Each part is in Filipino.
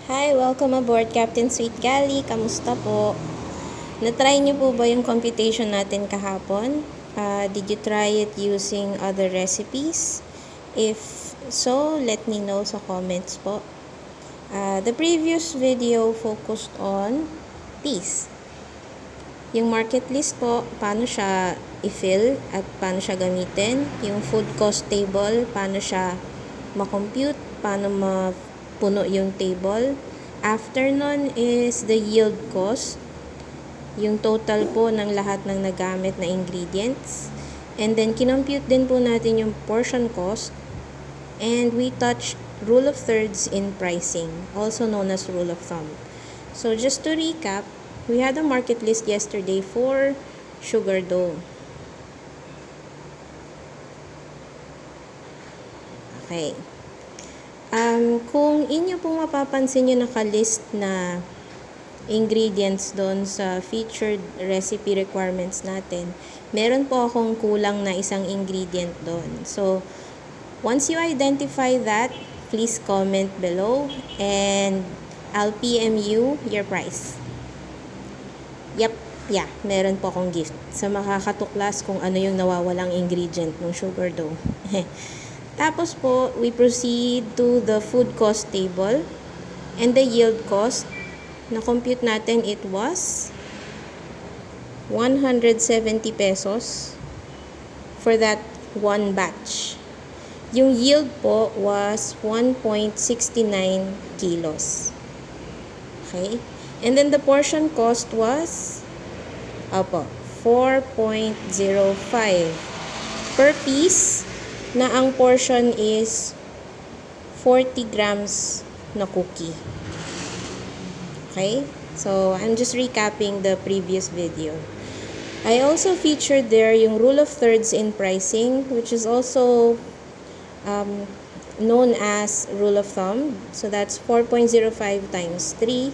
Hi, welcome aboard Captain Sweet Galley. Kamusta po? Na-try niyo po ba yung computation natin kahapon? Did you try it using other recipes? If so, let me know sa comments po. The previous video focused on these. Yung market list po, paano siya i-fill at paano siya gamitin. Yung food cost table, paano siya ma-compute, paano puno yung table. After nun is the yield cost, yung total po ng lahat ng nagamit na ingredients. And then, kinompute din po natin yung portion cost. And we touched rule of thirds in pricing, also known as rule of thumb. So, just to recap, we had a market list yesterday for sugar dough. Okay. Kung inyo pong mapapansin yung nakalist na ingredients doon sa featured recipe requirements natin, meron po akong kulang na isang ingredient doon. So, once you identify that, please comment below and I'll PM you your price. Yep, yeah, meron po akong gift sa makakatuklas kung ano yung nawawalang ingredient ng sugar dough. Tapos po, we proceed to the food cost table and the yield cost. Na-compute natin, it was 170 pesos for that one batch. Yung yield po was 1.69 kilos. Okay? And then the portion cost was 4.05 per piece, na ang portion is 40 grams na cookie. Okay? So, I'm just recapping the previous video. I also featured there yung rule of thirds in pricing, which is also known as rule of thumb. So, that's 4.05 times 3.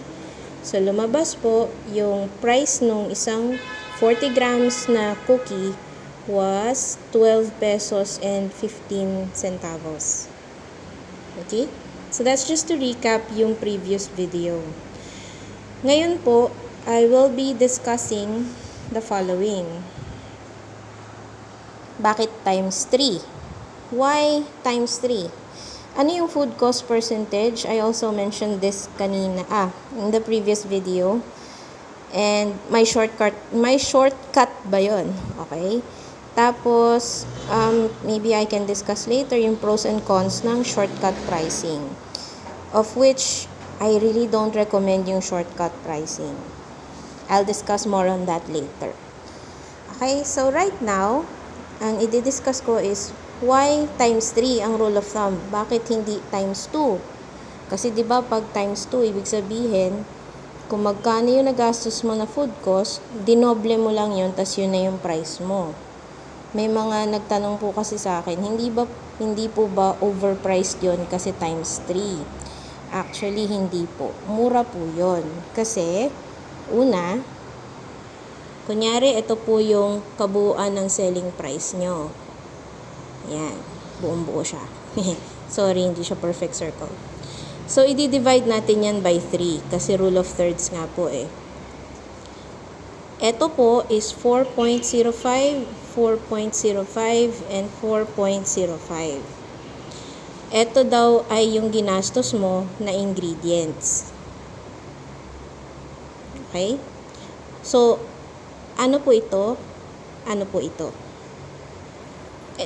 So, lumabas po yung price nung isang 40 grams na cookie was 12 pesos and 15 centavos. Okay? So, that's just to recap yung previous video. Ngayon po, I will be discussing the following. Bakit times 3? Why times 3? Ano yung food cost percentage? I also mentioned this kanina, in the previous video. And my shortcut ba yun? Okay? Tapos, maybe I can discuss later yung pros and cons ng shortcut pricing. Of which, I really don't recommend yung shortcut pricing. I'll discuss more on that later. Okay, so right now, ang i-discuss ko is why times 3 ang rule of thumb? Bakit hindi times 2? Kasi 'di ba pag times 2, ibig sabihin, kung magkano yung nagastos mo na food cost, dinoble mo lang yun, tas yun na yung price mo. May mga nagtanong po kasi sa akin, hindi po ba overpriced yun kasi times 3? Actually, hindi po. Mura po yun. Kasi, una, kunyari, ito po yung kabuuan ng selling price nyo. Yan. Buong-buo siya. Sorry, hindi siya perfect circle. So, i-divide natin yan by 3 kasi rule of thirds nga po eh. Ito po is 4.05, 4.05, and 4.05. Ito daw ay yung ginastos mo na ingredients. Okay? So, ano po ito? Ano po ito?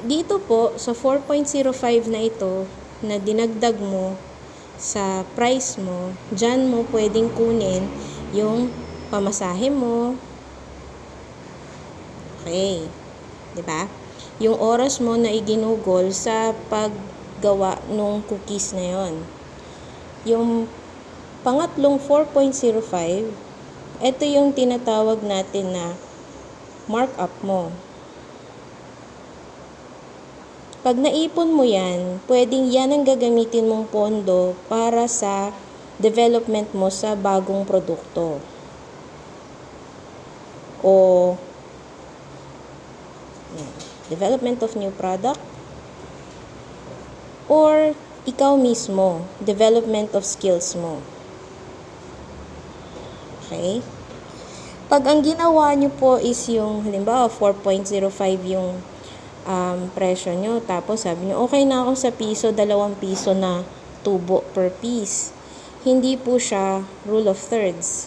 Dito po, sa 4.05 na ito, na dinagdag mo sa price mo, dyan mo pwedeng kunin yung pamasahe mo. Okay. Diba? Yung oras mo na iginugol sa paggawa nung cookies na yon. Yung pangatlong 4.05, ito yung tinatawag natin na markup mo. Pag naipon mo yan, pwedeng yan ang gagamitin mong pondo para sa development mo sa bagong produkto. O development of new product, or ikaw mismo, development of skills mo. Okay? Pag ang ginawa nyo po is yung, halimbawa, 4.05 yung presyo nyo, tapos sabi nyo, okay na ako sa piso, 2 piso na tubo per piece. Hindi po siya rule of thirds.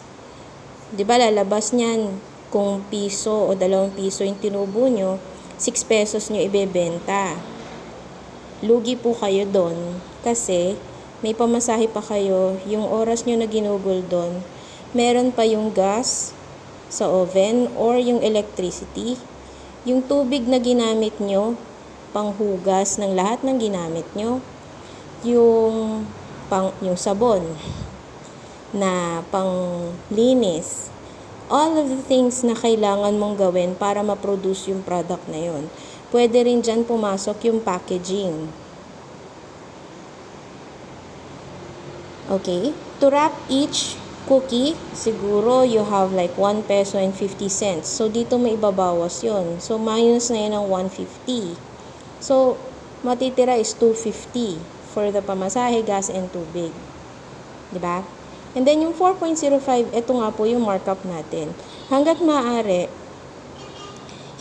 'Di ba lalabas niyan kung piso o 2 piso yung tinubo nyo, 6 pesos nyo ibebenta. Lugi po kayo doon kasi may pamasahe pa kayo, yung oras nyo na ginugol doon, meron pa yung gas sa oven or yung electricity, yung tubig na ginamit nyo, panghugas ng lahat ng ginamit nyo, yung sabon na panglinis, all of the things na kailangan mong gawin para ma-produce yung product na yun. Pwede rin dyan pumasok yung packaging. Okay? To wrap each cookie, siguro you have like 1 peso and 50 cents. So, dito may ibabawas yun. So, minus na yun ng 150. So, matitira is 250 for the pamasahe, gas, and tubig. Diba? And then, yung 4.05, ito nga po yung markup natin. Hanggat maaari,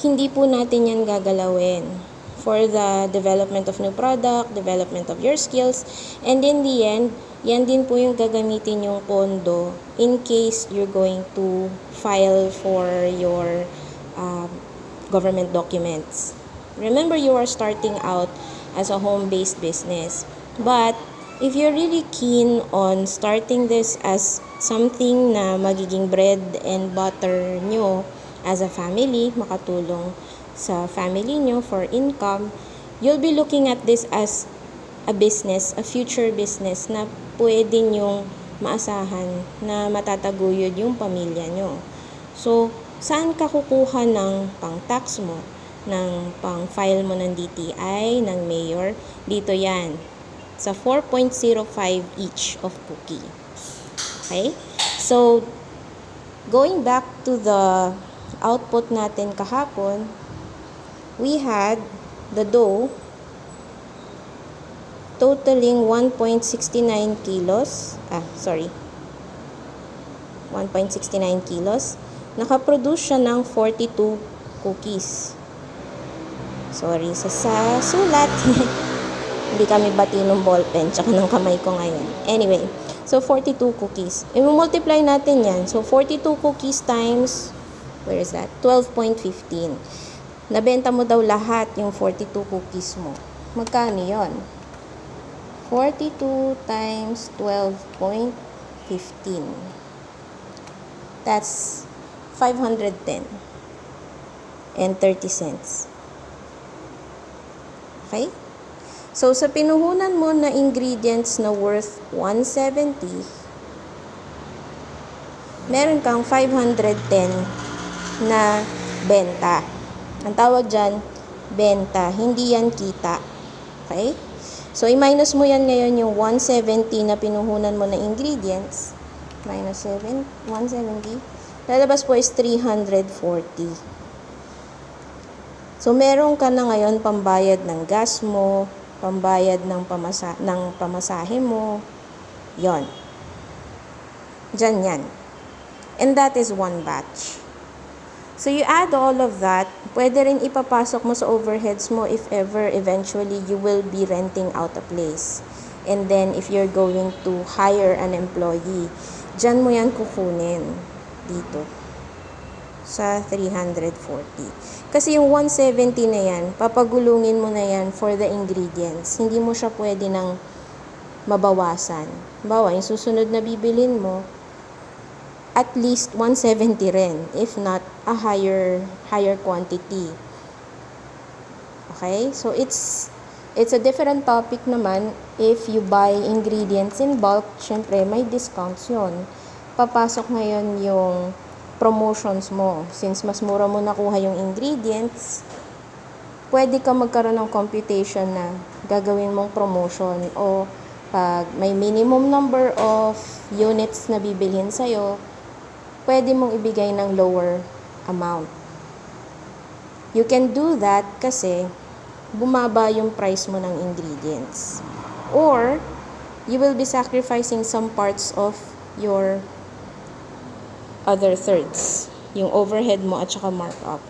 hindi po natin yan gagalawin for the development of new product, development of your skills, and in the end, yan din po yung gagamitin yung pondo in case you're going to file for your government documents. Remember, you are starting out as a home-based business. But, if you're really keen on starting this as something na magiging bread and butter nyo as a family, makatulong sa family nyo for income, you'll be looking at this as a business, a future business na pwede nyong maasahan na matataguyod yung pamilya nyo. So, saan ka kukuha ng pang-tax mo, ng pang-file mo ng DTI, ng mayor? Dito yan. Sa 4.05 each of cookie. Okay? So, going back to the output natin kahapon, we had the dough totaling 1.69 kilos. 1.69 kilos. Nakaproduce siya ng 42 cookies. Sorry, sa sulat. Hindi kami bati ng ballpen, tsaka ng kamay ko ngayon. Anyway, so 42 cookies. I-multiply natin yan. So 42 cookies times, where is that? 12.15. Nabenta mo daw lahat yung 42 cookies mo. Magkano yon? 42 times 12.15. That's 510 and 30 cents. Okay? So, sa pinuhunan mo na ingredients na worth 170, meron kang 510 na benta. Ang tawag dyan, benta. Hindi yan kita. Okay? So, i-minus mo yan ngayon yung 170 na pinuhunan mo na ingredients. Minus 170. Lalabas po is 340. So, meron ka na ngayon pambayad ng gas mo, pambayad ng pamasahe mo. Yon. Diyan yan. And that is one batch. So, you add all of that, pwede rin ipapasok mo sa overheads mo if ever, eventually, you will be renting out a place. And then, if you're going to hire an employee, dyan mo yan kukunin dito sa 340. Kasi yung 170 na yan, papagulungin mo na yan for the ingredients. Hindi mo siya pwede nang mabawasan. Bawa, yung susunod na bibilin mo, at least 170 rin, if not a higher quantity. Okay? So, it's a different topic naman. If you buy ingredients in bulk, syempre, may discounts yun. Papasok ngayon yung promotions mo. Since mas mura mo nakuha yung ingredients, pwede ka magkaroon ng computation na gagawin mong promotion o pag may minimum number of units na bibilhin sa'yo, pwede mong ibigay ng lower amount. You can do that kasi bumaba yung price mo ng ingredients. Or, you will be sacrificing some parts of your other thirds. Yung overhead mo at saka markup.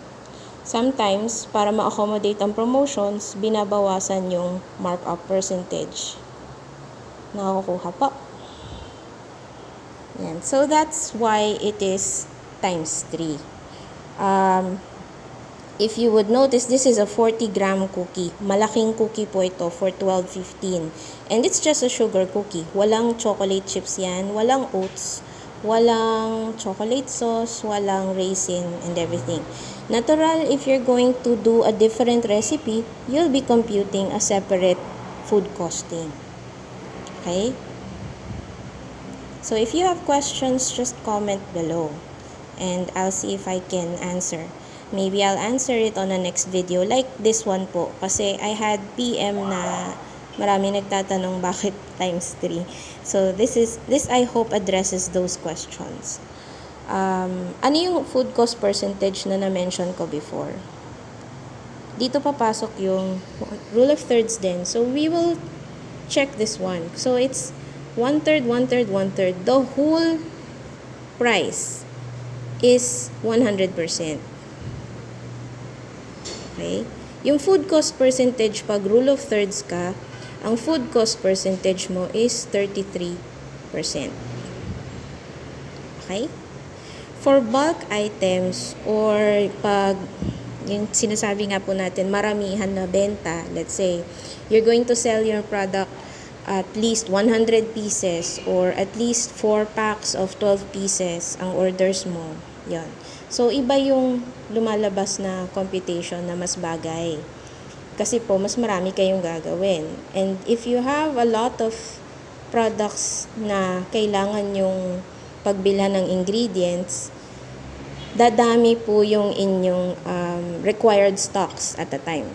Sometimes, para ma-accommodate ang promotions, binabawasan yung markup percentage. Nakukuha po. Yan. So, that's why it is times 3. If you would notice, this is a 40-gram cookie. Malaking cookie po ito for $12.15. And it's just a sugar cookie. Walang chocolate chips yan, walang oats, walang chocolate sauce, walang raisin, and everything. Natural, if you're going to do a different recipe, you'll be computing a separate food costing. Okay? So if you have questions, just comment below. And I'll see if I can answer. Maybe I'll answer it on the next video. Like this one po. Kasi I had PM na marami nagtatanong bakit times 3. So this I hope addresses those questions. Ano yung food cost percentage na na-mention ko before? Dito papasok yung rule of thirds din. So we will check this one. So it's 1/3, 1/3, 1/3. The whole price is 100%. Okay? Yung food cost percentage, pag rule of thirds ka, ang food cost percentage mo is 33%. Okay? For bulk items or pag yung sinasabi nga po natin, maramihan na benta, let's say, you're going to sell your product at least 100 pieces or at least 4 packs of 12 pieces ang orders mo. Yon. So, iba yung lumalabas na computation na mas bagay. Kasi po, mas marami kayong gagawin. And if you have a lot of products na kailangan yung pagbilhan ng ingredients, dadami po yung inyong required stocks at a time.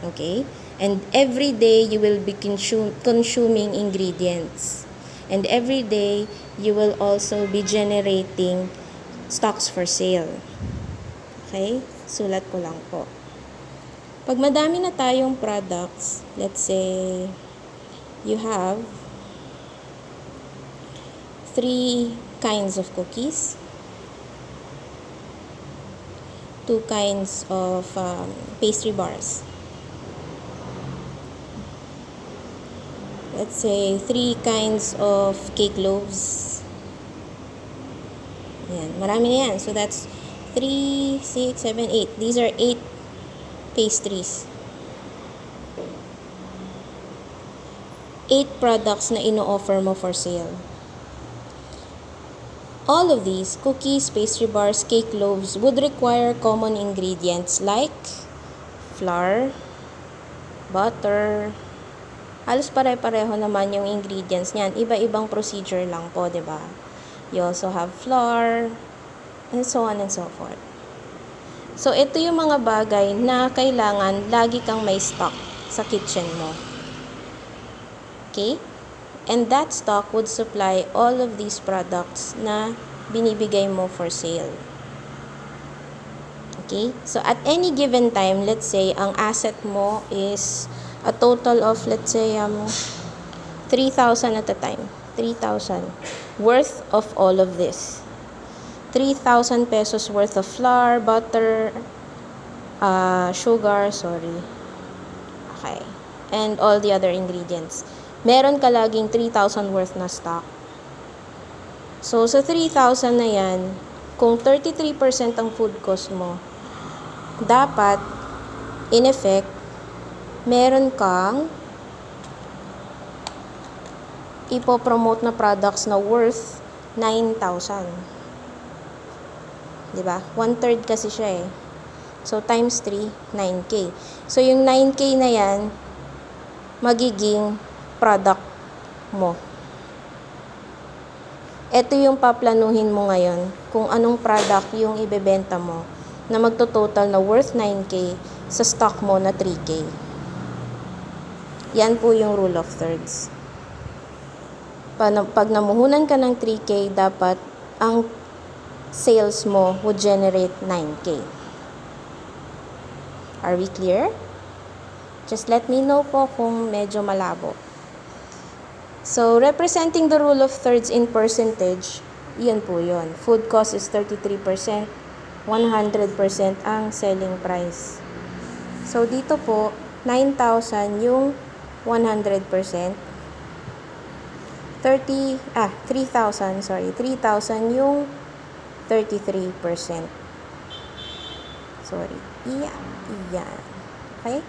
Okay? And every day, you will be consuming ingredients. And every day, you will also be generating stocks for sale. Okay? Sulat ko lang po. Pag madami na tayong products, let's say, you have 3 kinds of cookies, 2 kinds of pastry bars. Let's say 3 kinds of cake loaves. Ayan, marami na yan. So that's 3, 6, 7, 8. These are 8 pastries. 8 products na ino-offer mo for sale. All of these, cookies, pastry bars, cake loaves, would require common ingredients like flour, butter. Halos pare-pareho naman yung ingredients niyan. Iba-ibang procedure lang po, di ba? You also have flour, and so on and so forth. So, ito yung mga bagay na kailangan lagi kang may stock sa kitchen mo. Okay? And that stock would supply all of these products na binibigay mo for sale. Okay? So, at any given time, let's say, ang asset mo is a total of, let's say, 3,000 at a time. 3,000 worth of all of this. 3,000 pesos worth of flour, butter, sugar, okay. And all the other ingredients. Meron ka laging 3,000 worth na stock. So, sa 3,000 na yan, kung 33% ang food cost mo, dapat, in effect, meron kang ipopromote na products na worth 9,000. Diba? 1/3 kasi siya eh. So, times 3, 9K. So, yung 9K na yan, magiging product mo. Ito yung paplanuhin mo ngayon kung anong product yung ibebenta mo na magtototal na worth 9K sa stock mo na 3K. Yan po yung rule of thirds. Pag namuhunan ka ng 3K, dapat ang sales mo would generate 9K. Are we clear? Just let me know po kung medyo malabo. So, representing the rule of thirds in percentage, Yun po yun. Food cost is 33%, 100% ang selling price. So, dito po, 9,000 yung 100%. 3,000, sorry. 3,000 yung 33%. Sorry. Iyan. Okay?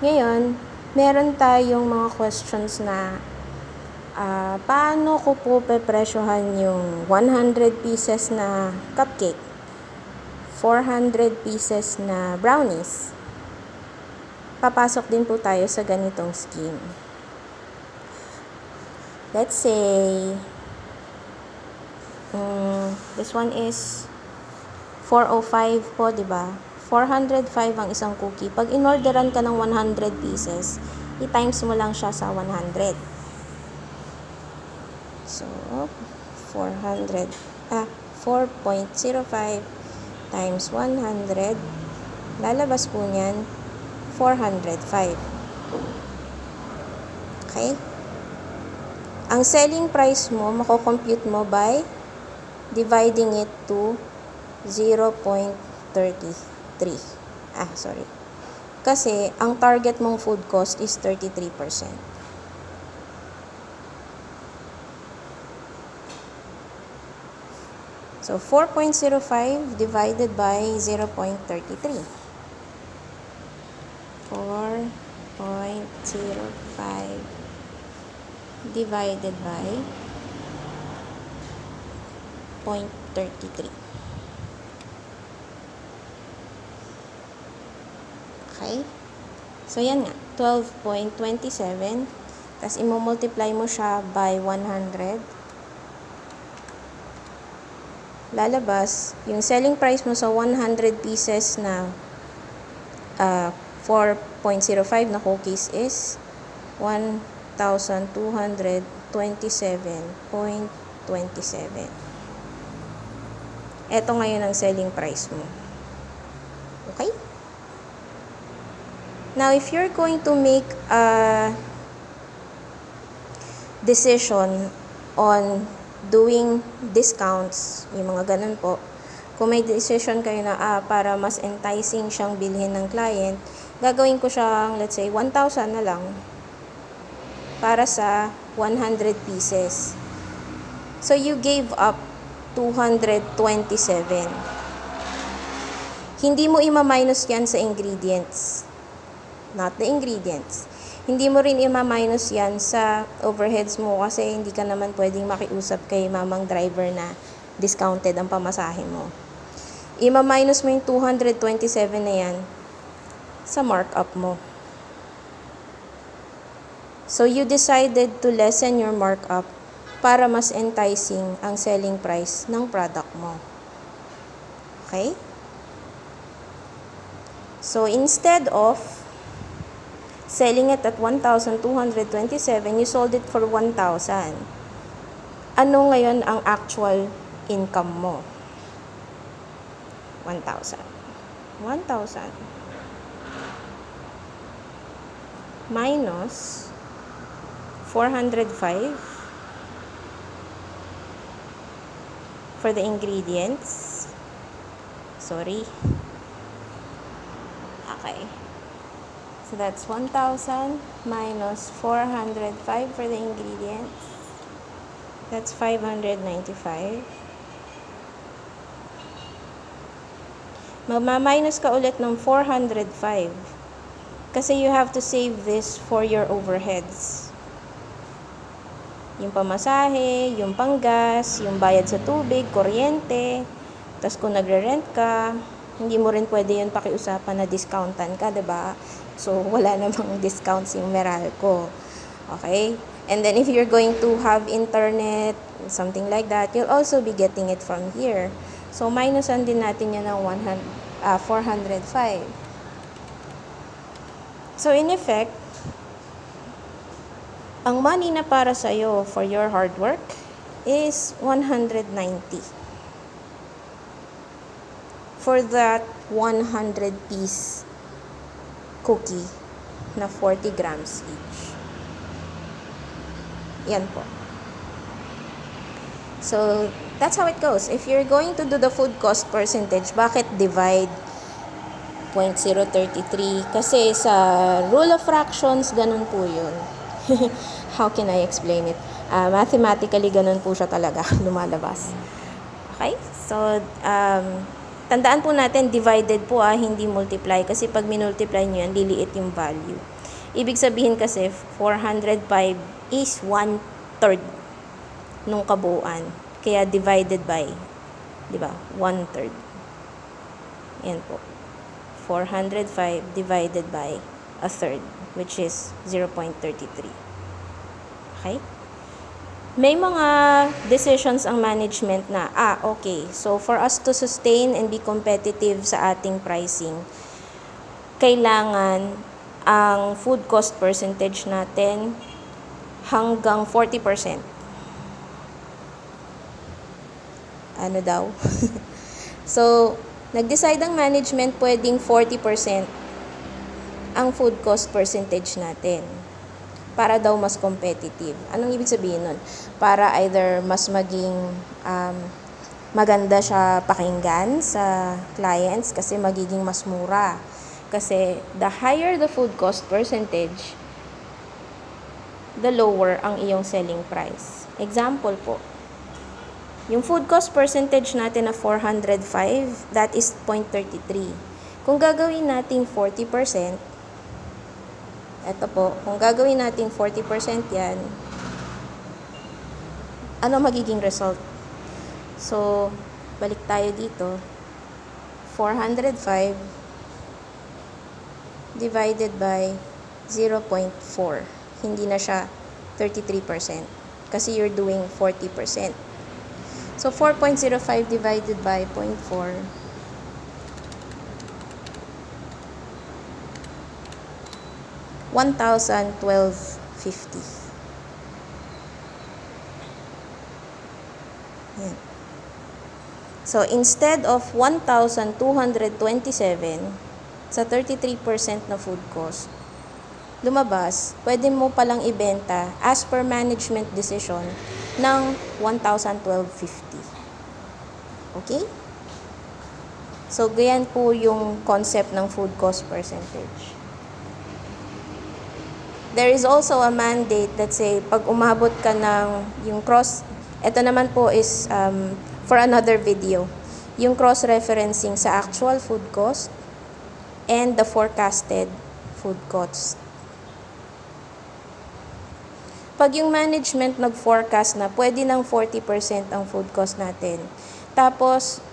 Ngayon, meron tayong mga questions na paano ko po pepresyohan yung 100 pieces na cupcake, 400 pieces na brownies. Papasok din po tayo sa ganitong scheme. Let's say, this one is 405 po, diba? 405 ang isang cookie. Pag in-orderan ka ng 100 pieces, i-times mo lang siya sa 100. So, 4.05 times 100, lalabas po niyan 405. Okay? Ang selling price mo, mako-compute mo by dividing it to 0.33. Sorry. Kasi, ang target mong food cost is 33%. So, 4.05 divided by 0.33. 4.05 divided by 0.33. Okay? So, yan nga. 12.27. Tapos, imo-multiply mo siya by 100. Lalabas, yung selling price mo sa 100 pieces na 4.05 na cookies is 1,227.27. Ito ngayon ang selling price mo. Okay? Now, if you're going to make a decision on doing discounts, yung mga ganun po, kung may decision kayo na para mas enticing siyang bilhin ng client, gagawin ko siyang, let's say, 1,000 na lang para sa 100 pieces. So, you gave up 227. Hindi mo ima-minus yan sa ingredients. Not the ingredients. Hindi mo rin ima-minus yan sa overheads mo kasi hindi ka naman pwedeng makiusap kay mamang driver na discounted ang pamasahe mo. Ima-minus mo yung 227 na yan sa markup mo. So, you decided to lessen your markup para mas enticing ang selling price ng product mo. Okay? So, instead of selling it at 1,227, you sold it for 1,000. Ano ngayon ang actual income mo? 1,000. 1,000 minus 405 for the ingredients. Sorry. Okay. So that's 1,000 minus 405 for the ingredients. That's 595. Magma-minus ka ulit ng 405. Kasi you have to save this for your overheads. Yung pamasahe, yung panggas, yung bayad sa tubig, kuryente. Tapos kung nagre-rent ka, hindi mo rin pwede yun pakiusapan na discountan ka, diba? So, wala namang discounts yung Meralco. Okay? And then, if you're going to have internet, something like that, you'll also be getting it from here. So, minusan din natin yan ng 405. So, in effect, ang money na para sa'yo for your hard work is 190. For that 100-piece cookie na 40 grams each. Yan po. So, that's how it goes. If you're going to do the food cost percentage, bakit divide 0.033? Kasi sa rule of fractions, ganun po yun. How can I explain it? Mathematically, ganun po siya talaga lumalabas. Okay? So, tandaan po natin, divided po hindi multiply. Kasi pag minultiply nyo yan, liliit yung value. Ibig sabihin kasi, 405 is 1/3 nung kabuuan. Kaya divided by, di ba? 1/3. Yan po. 405 divided by 1/3, which is 0.33. Okay? May mga decisions ang management na, okay, so for us to sustain and be competitive sa ating pricing, kailangan ang food cost percentage natin hanggang 40%. Ano daw? So, nag-decide ang management pwedeng 40% ang food cost percentage natin para daw mas competitive. Anong ibig sabihin nun? Para either mas maging maganda siya pakinggan sa clients kasi magiging mas mura. Kasi the higher the food cost percentage, the lower ang iyong selling price. Example po, yung food cost percentage natin na 405, that is 0.33. Kung gagawin nating 40%, eto po, kung gagawin nating 40% yan, ano magiging result? So, balik tayo dito. 405 divided by 0.4. Hindi na siya 33% kasi you're doing 40%. So, 4.05 divided by 0.4. 1,012.50. Yan. So, instead of 1,227 sa 33% na food cost, lumabas, pwede mo palang ibenta as per management decision ng 1,012.50. Okay? So, ganyan po yung concept ng food cost percentage. There is also a mandate that say, pag umabot ka ng yung cross, ito naman po is for another video, yung cross-referencing sa actual food cost and the forecasted food cost. Pag yung management nag-forecast na pwede ng 40% ang food cost natin, tapos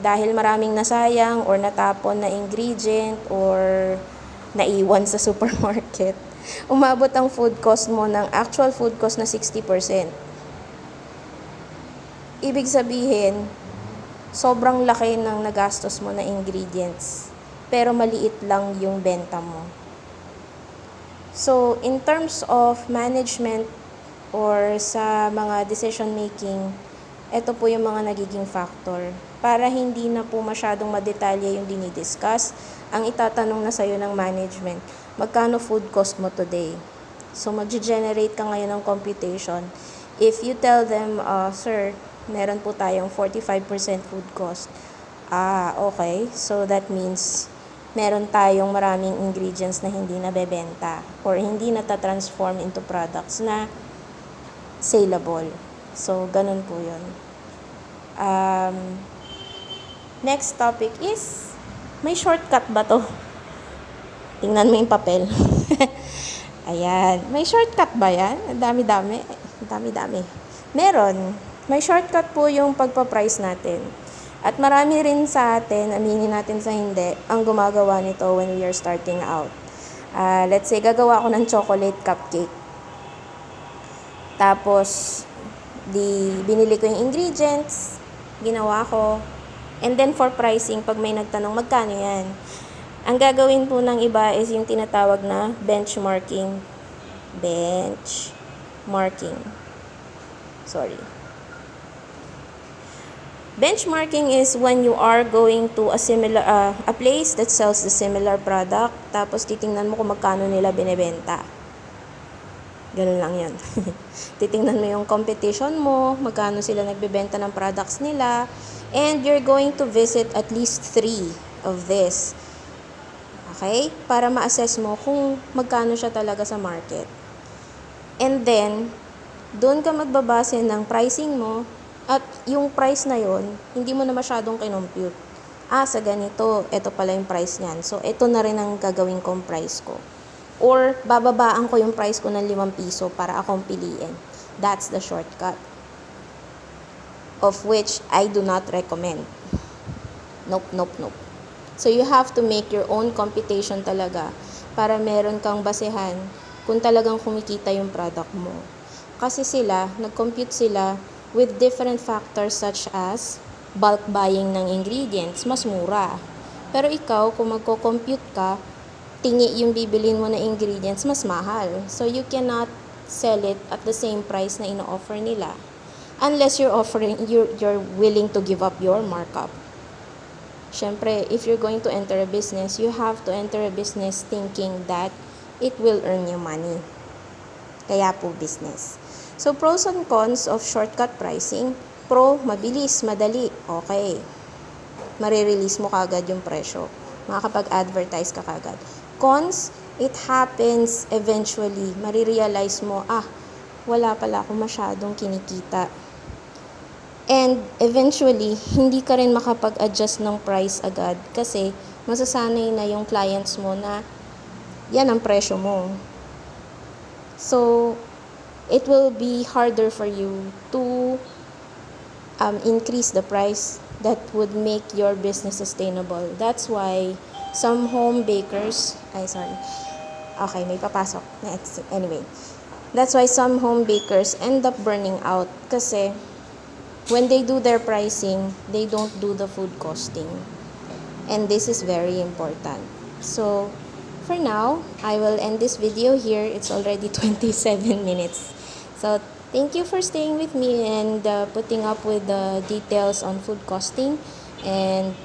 dahil maraming nasayang or natapon na ingredient or naiwan sa supermarket, umabot ang food cost mo ng actual food cost na 60%. Ibig sabihin, sobrang laki ng nagastos mo na ingredients, pero maliit lang yung benta mo. So, in terms of management or sa mga decision making, ito po yung mga nagiging factor. Para hindi na po masyadong madetalye yung dinidiscuss, ang itatanong na sa'yo ng management, magkano food cost mo today? So, mag-generate ka ngayon ng computation. If you tell them, sir, meron po tayong 45% food cost. Okay. So, that means meron tayong maraming ingredients na hindi nabebenta or hindi natatransform into products na saleable. So, ganun po yun. Next topic is, may shortcut ba to? Tingnan mo yung papel. Ayan. May shortcut ba yan? Dami-dami. Dami-dami. Meron. May shortcut po yung pagpa-price natin. At marami rin sa atin, aminin natin sa hindi, ang gumagawa nito when we are starting out. Let's say, gagawa ako ng chocolate cupcake. Tapos, binili ko yung ingredients, ginawa ko, and then for pricing, pag may nagtanong, magkano yan? Ang gagawin po ng iba is yung tinatawag na benchmarking. Benchmarking is when you are going to a place that sells the similar product, tapos titingnan mo kung magkano nila binebenta. Ganun lang yan. Titingnan mo yung competition mo, magkano sila nagbebenta ng products nila, and you're going to visit at least 3 of this. Okay? Para ma-assess mo kung magkano siya talaga sa market. And then, doon ka magbabase ng pricing mo, at yung price na yon hindi mo na masyadong kinompute. Sa ganito, ito pala yung price niyan. So, ito na rin ang gagawin kong price ko. Or, bababaan ko yung price ko ng 5 piso para akong piliin. That's the shortcut. Of which I do not recommend. Nope. So, you have to make your own computation talaga para meron kang basehan kung talagang kumikita yung product mo. Kasi sila, nag-compute sila with different factors such as bulk buying ng ingredients, mas mura. Pero ikaw, kung magko-compute ka, tingi yung bibilin mo na ingredients, mas mahal. So, you cannot sell it at the same price na ino-offer nila. Unless you're willing to give up your markup. Siyempre, if you're going to enter a business, you have to enter a business thinking that it will earn you money. Kaya po business. So, pros and cons of shortcut pricing. Pro, mabilis, madali, okay. Marirelease mo kagad yung presyo. Makakapag-advertise ka kagad. Cons, it happens eventually. Marirealize mo, wala pala ako masyadong kinikita. And eventually, hindi ka rin makapag-adjust ng price agad kasi masasanay na yung clients mo na yan ang presyo mo. So, it will be harder for you to increase the price that would make your business sustainable. That's why some home bakers, may papasok. Anyway, that's why some home bakers end up burning out kasi when they do their pricing, they don't do the food costing. And this is very important. So, for now, I will end this video here. It's already 27 minutes. So, thank you for staying with me and putting up with the details on food costing. And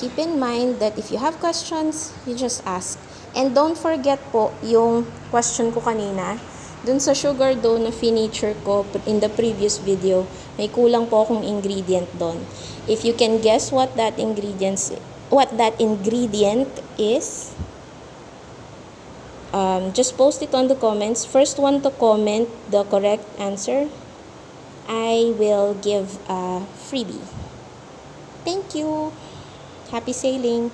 keep in mind that if you have questions, you just ask. And don't forget po yung question ko kanina. Dun sa sugar dough na feature ko in the previous video, may kulang po akong ingredient doon. If you can guess what that ingredient is, just post it on the comments. First one to comment the correct answer, I will give a freebie. Thank you. Happy sailing.